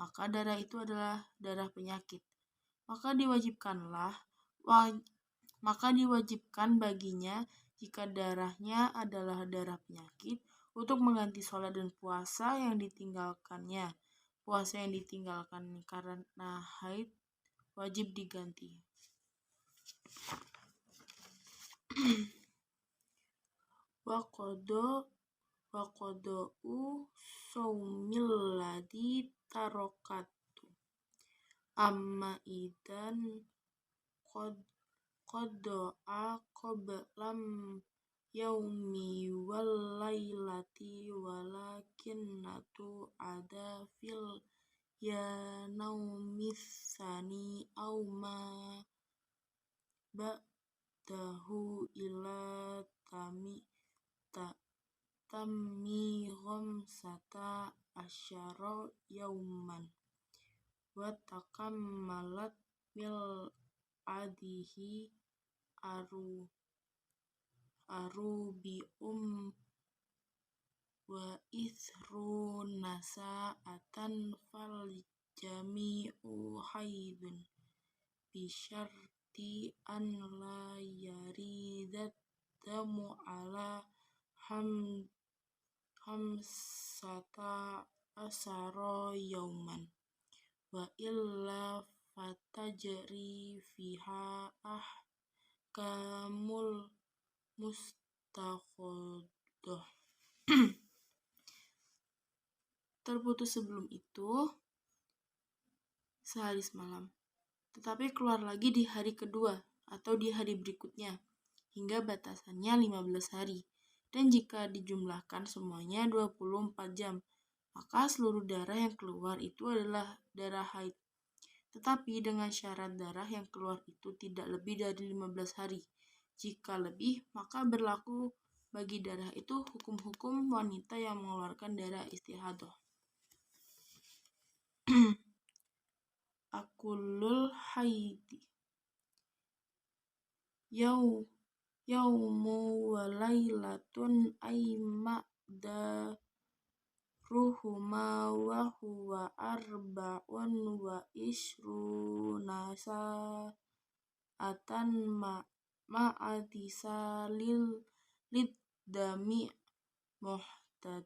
maka darah itu adalah darah penyakit. Maka diwajibkan baginya jika darahnya adalah darah penyakit untuk mengganti sholat dan puasa yang ditinggalkannya. Puasa yang ditinggalkan karena haid wajib diganti. Waqada'u saumil ladzi tarokatu amma idan qada'a qablam yaumi wal lailati walakinnatu ada fil ya naumithani au ma ba'dahu ila tammi ghamsata asyara yauman wa takammalat mil adihi arubium wa ithruna sa'atan fal jami'u haidun bisyarti an la yaridat damu ala ham hamsata asaro yauman wa illa fatajri fiha ahkamul mustaqodoh. Terputus sebelum itu sehari semalam, tetapi keluar lagi di hari kedua atau di hari berikutnya, hingga batasannya 15 hari. Dan jika dijumlahkan semuanya 24 jam, maka seluruh darah yang keluar itu adalah darah haid. Tetapi dengan syarat darah yang keluar itu tidak lebih dari 15 hari. Jika lebih, maka berlaku bagi darah itu hukum-hukum wanita yang mengeluarkan darah istihadah. Akulul haidi yaumu wa lailatun ruhuma wa huwa arba'un wa ishruna sa'atan ma'atisalil liddami muhtad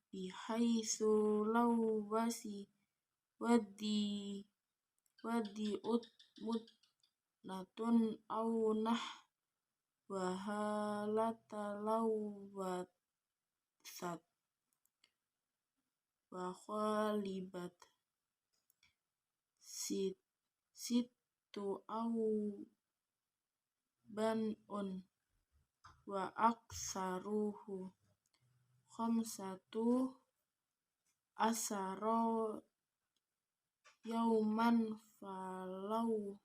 bihaitsu law wadi mutnatun au wahalata lawwatsat wa khalibat situ au banun wa aksaruhu khamsatu asaro yauman falau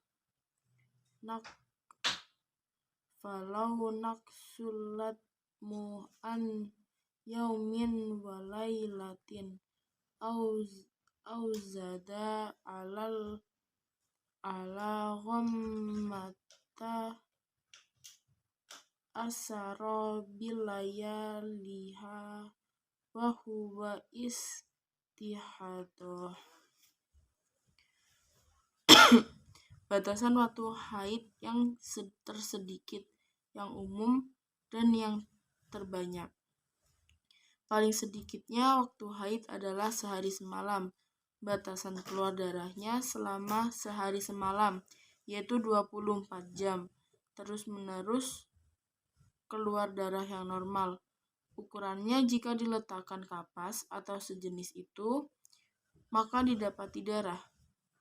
naksulat mu'an yaumin walailatin au zada ala ghammata asaro bilayaliha wa huwa istihadah. Batasan waktu haid yang tersedikit, yang umum, dan yang terbanyak. Paling sedikitnya waktu haid adalah sehari semalam. Batasan keluar darahnya selama sehari semalam, yaitu 24 jam. Terus-menerus keluar darah yang normal. Ukurannya jika diletakkan kapas atau sejenis itu, maka didapati darah.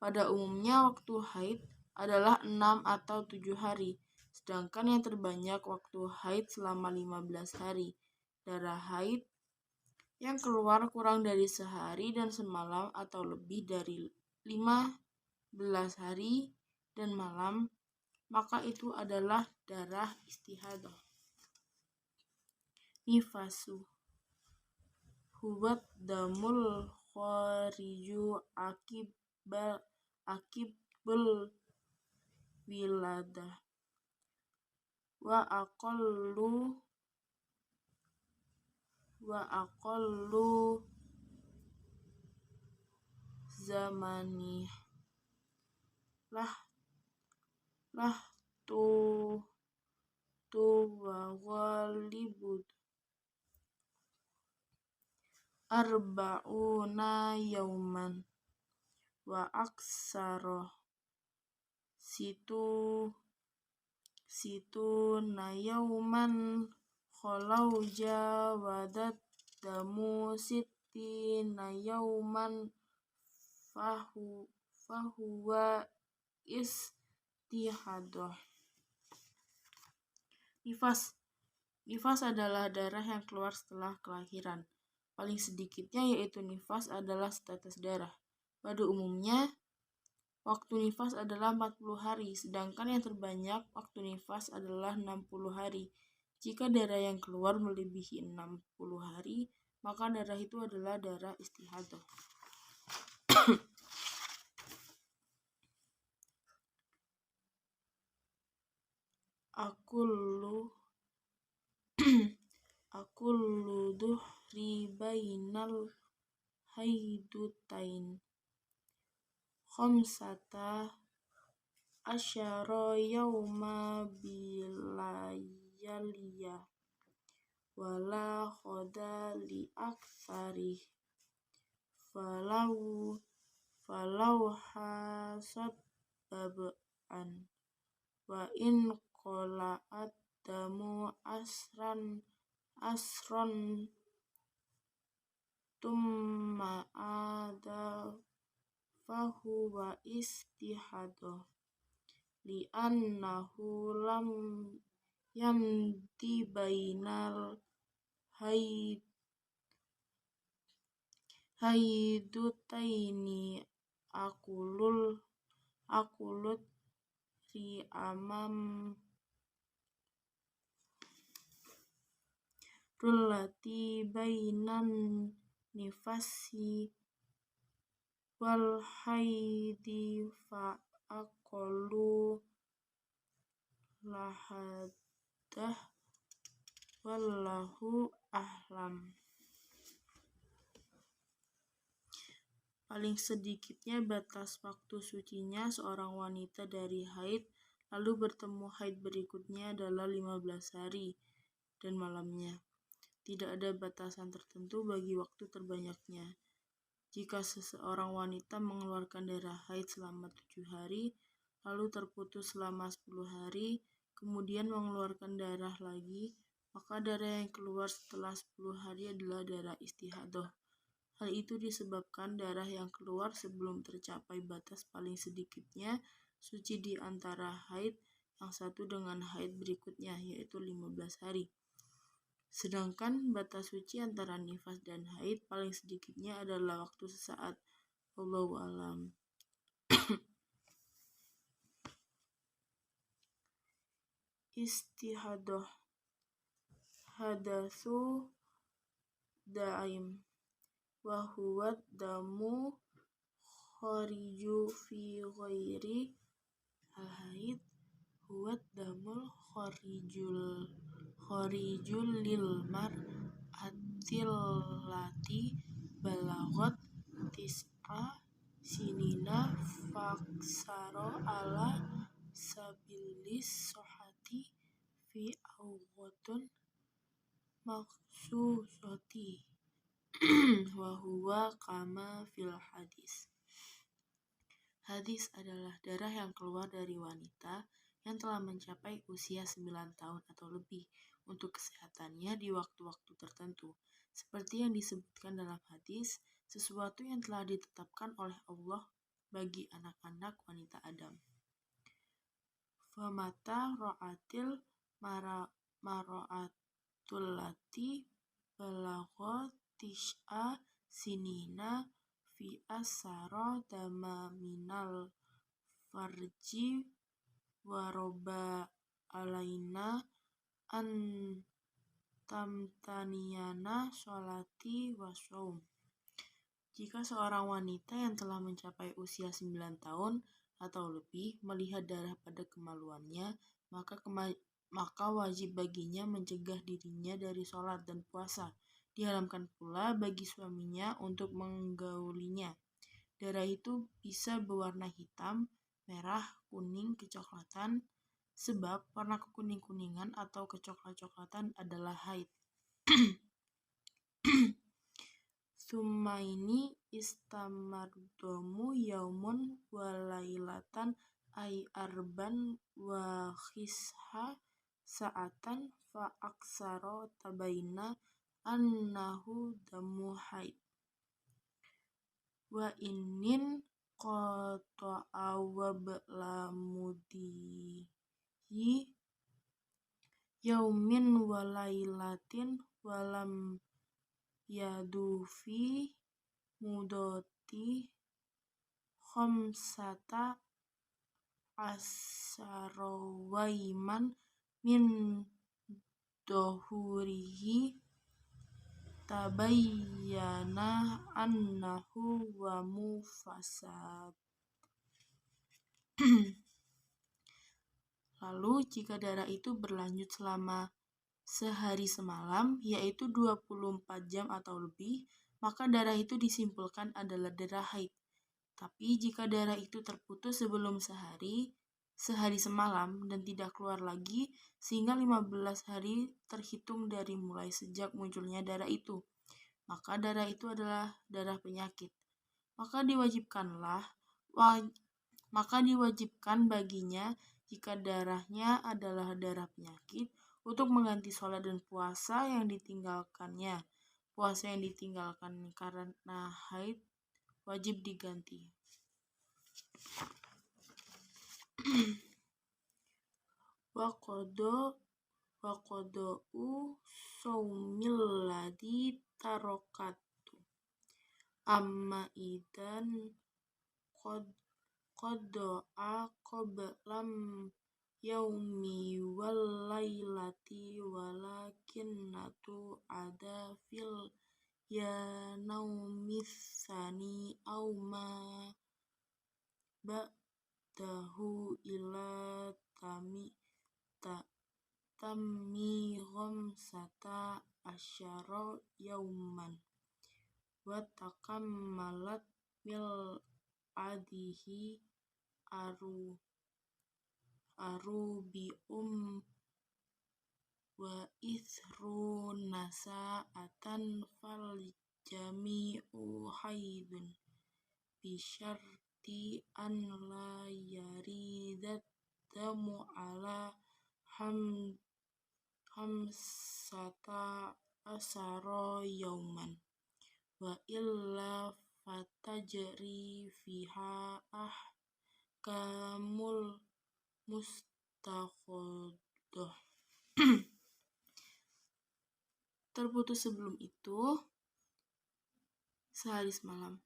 Pada umumnya waktu haid adalah 6 atau 7 hari, sedangkan yang terbanyak waktu haid selama 15 hari. Darah haid yang keluar kurang dari sehari dan semalam atau lebih dari 15 hari dan malam, maka itu adalah darah istihadah. Nifasu huwat damul khariju akibul wiladah wa aqallu zamani lah tu wa ghalibud arba'una yauman wa aksara situna yauman khalau jawadat damu sittina yauman fahuwa istihadah. Nifas adalah darah yang keluar setelah kelahiran. Paling sedikitnya yaitu nifas adalah setetes darah. Pada umumnya, waktu nifas adalah 40 hari, sedangkan yang terbanyak waktu nifas adalah 60 hari. Jika darah yang keluar melebihi 60 hari, maka darah itu adalah darah istihadah. Akullu yajri bainal haidutain khamsata asyara yauma bilayaliya wala khoda li aktsari falau hasad bab'an wa in qola'at damu asron tumma ada fahuwa istihadoh li annahu lam yamdi bainal haidutaini akulut ri amam rullati bainan nifasi wal haidi fa aqallu lahadah wallahu a'lam. Paling sedikitnya batas waktu sucinya seorang wanita dari haid lalu bertemu haid berikutnya adalah 15 hari dan malamnya. Tidak ada batasan tertentu bagi waktu terbanyaknya. Jika seseorang wanita mengeluarkan darah haid selama 7 hari, lalu terputus selama 10 hari, kemudian mengeluarkan darah lagi, maka darah yang keluar setelah 10 hari adalah darah istihadoh. Hal itu disebabkan darah yang keluar sebelum tercapai batas paling sedikitnya suci di antara haid yang satu dengan haid berikutnya, yaitu 15 hari. Sedangkan batas suci antara nifas dan haid paling sedikitnya adalah waktu sesaat. Wallahu a'lam. Istihadoh hadatsu daim wa huwa damu khariju fi ghairi al-haid huwa damul kharijul lil mar'atil lati balagot tis'a sinina faksaro ala sabilis sohati fi awqatun maksusoti wa huwa kama fil hadis. Hadis adalah darah yang keluar dari wanita yang telah mencapai usia 9 tahun atau lebih untuk kesehatannya di waktu-waktu tertentu. Seperti yang disebutkan dalam hadis, sesuatu yang telah ditetapkan oleh Allah bagi anak-anak wanita Adam. Famata ra'atil mara'atul lati balagha tis'a sinina fi asara dama minal farji waroba alaina an tamtaniyana sholati wassaum. Jika seorang wanita yang telah mencapai usia 9 tahun atau lebih melihat darah pada kemaluannya, maka wajib baginya mencegah dirinya dari sholat dan puasa. Diharamkan pula bagi suaminya untuk menggaulinya. Darah itu bisa berwarna hitam, merah, kuning, kecoklatan, sebab warna kekuning-kuningan atau kecoklat-coklatan adalah haid. Summaini istamardomu yaumun walailatan ay arban wa khisha sa'atan fa aksaro tabaina annahu damu haid. Wa innin qata'a wa ba'la mudihi yaumin walailatin walam yadufi mudoti khamsata asarawaiman min dohurihi tabayyana annahu wa mufasad. Lalu jika darah itu berlanjut selama sehari semalam, yaitu 24 jam atau lebih, maka darah itu disimpulkan adalah darah haid. Tapi jika darah itu terputus sebelum sehari semalam dan tidak keluar lagi, sehingga 15 hari terhitung dari mulai sejak munculnya darah itu, maka darah itu adalah darah penyakit. Maka diwajibkan baginya jika darahnya adalah darah penyakit untuk mengganti sholat dan puasa yang ditinggalkannya. Puasa yang ditinggalkan karena haid wajib diganti. Waqada'u shaumil ladzi tarakatu. Amma idan qada'a qablam yaumi wal lailati walakinnatu ada fil ya naumis sani au ma ba'dahu ila tammi ghamsata asyara yauman wa takammalat mil adihi arubium wa nasa'atan fal jami'u haidun bisyarti an la yaridat damu ala hamsata asara yauman wa illa fatajri fiha ahkamul mustaqodah. Terputus sebelum itu sehari semalam,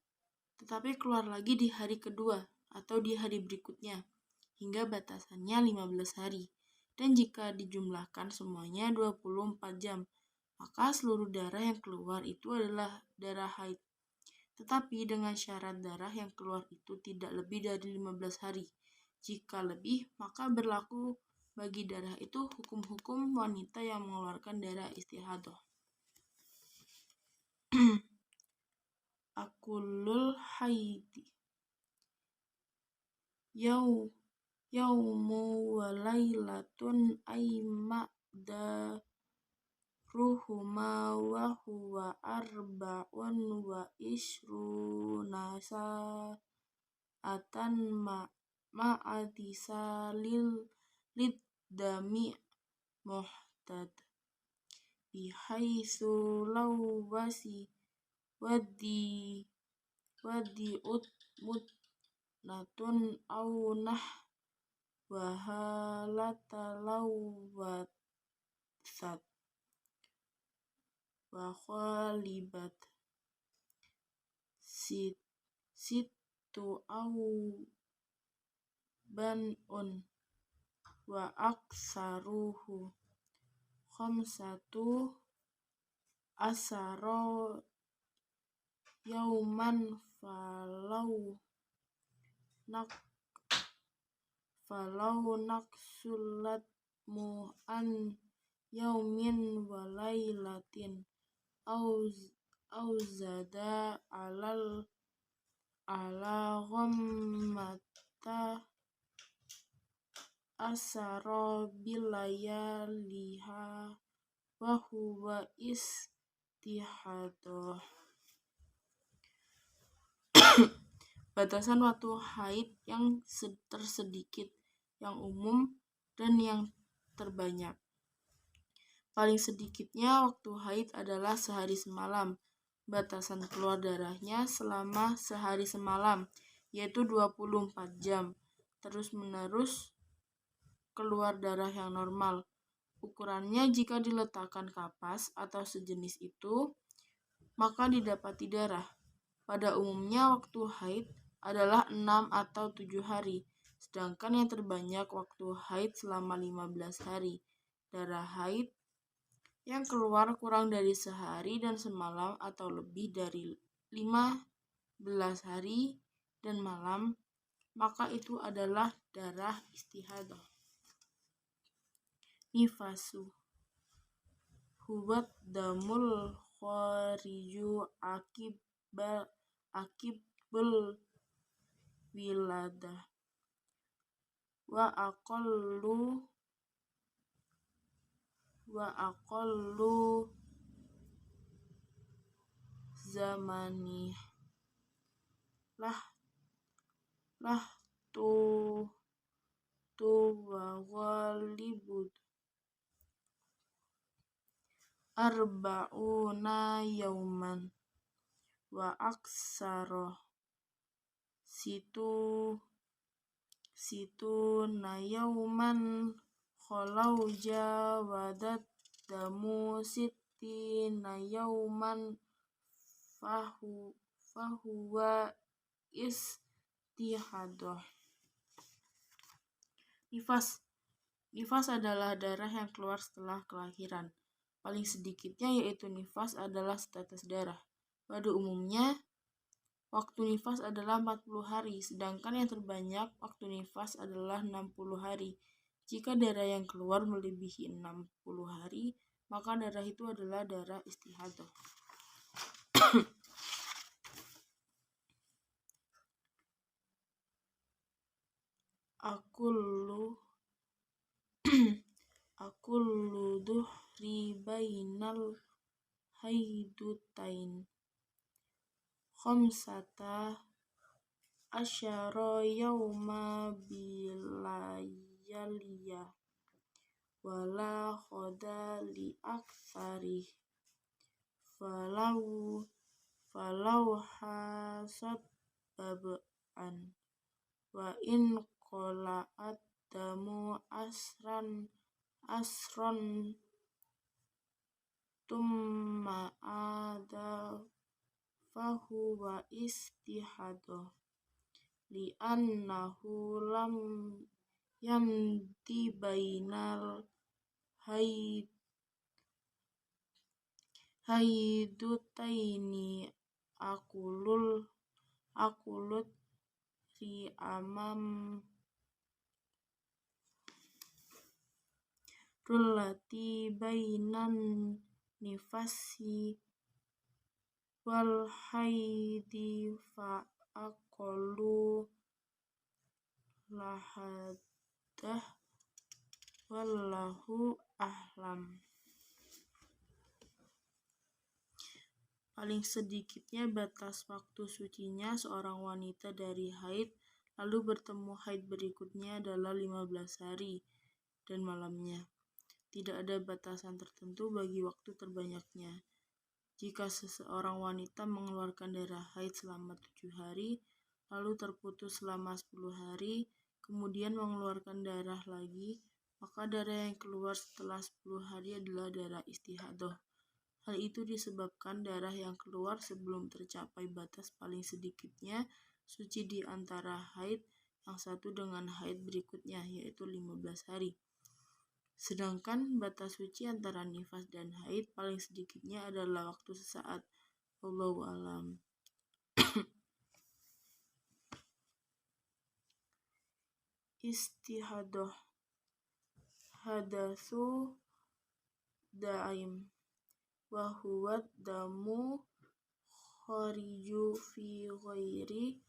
tetapi keluar lagi di hari kedua atau di hari berikutnya, hingga batasannya 15 hari. Dan jika dijumlahkan semuanya 24 jam, maka seluruh darah yang keluar itu adalah darah haid. Tetapi dengan syarat darah yang keluar itu tidak lebih dari 15 hari. Jika lebih, maka berlaku bagi darah itu hukum-hukum wanita yang mengeluarkan darah istihadah. Akulul haidi yaumu wa lailatun ruhuma wa huwa arba'un wa ishruna sa'atan ma'adisa liddami muhtad bihaitsu law wadi mutnatun au wahalata lawwatsat wa khalibat situ au ban'un wa aksaruhu khamsatu asara yauman falau naksulat mu'an yaumin wa lailatin au zada ala ghammata asara bilayaliha wa huwa istihadah. Batasan waktu haid yang tersedikit, yang umum, dan yang terbanyak. Paling sedikitnya waktu haid adalah sehari semalam. Batasan keluar darahnya selama sehari semalam, yaitu 24 jam. Terus-menerus keluar darah yang normal. Ukurannya jika diletakkan kapas atau sejenis itu, maka didapati darah. Pada umumnya waktu haid adalah 6 atau 7 hari, sedangkan yang terbanyak waktu haid selama 15 hari. Darah haid yang keluar kurang dari sehari dan semalam atau lebih dari 15 hari dan malam, maka itu adalah darah istihadah. Nifasu huwad damul khariju akibul wiladah wa aqallu zamani lah tu wa ghalibud arba'una yauman wa aksara situna yauman khalau jawadat damu sittina yauman fahuwa istihadah. Nifas adalah darah yang keluar setelah kelahiran. Paling sedikitnya yaitu nifas adalah setetes darah. Pada umumnya, waktu nifas adalah 40 hari, sedangkan yang terbanyak waktu nifas adalah 60 hari. Jika darah yang keluar melebihi 60 hari, maka darah itu adalah darah istihadah. Akullu duhri bainal haidutain khamsata asyara yauma bilayaliya wala khoda li aktsari falau hasad bab'an wa in qola'at damu asron tumma ada fahuwa istihadah li'annahu lam yamdi bainal haidutaini akulut ri amam rullati bainan nifasi wal haidi fa aqallu lahadah wallahu a'lam. Paling sedikitnya batas waktu sucinya seorang wanita dari haid lalu bertemu haid berikutnya adalah 15 hari dan malamnya. Tidak ada batasan tertentu bagi waktu terbanyaknya. Jika seseorang wanita mengeluarkan darah haid selama 7 hari, lalu terputus selama 10 hari, kemudian mengeluarkan darah lagi, maka darah yang keluar setelah 10 hari adalah darah istihadah. Hal itu disebabkan darah yang keluar sebelum tercapai batas paling sedikitnya suci di antara haid yang satu dengan haid berikutnya, yaitu 15 hari. Sedangkan batas suci antara nifas dan haid paling sedikitnya adalah waktu sesaat. Wallahu a'lam. Istihadah hadatsu daim wa huwa damu khariju fi ghairi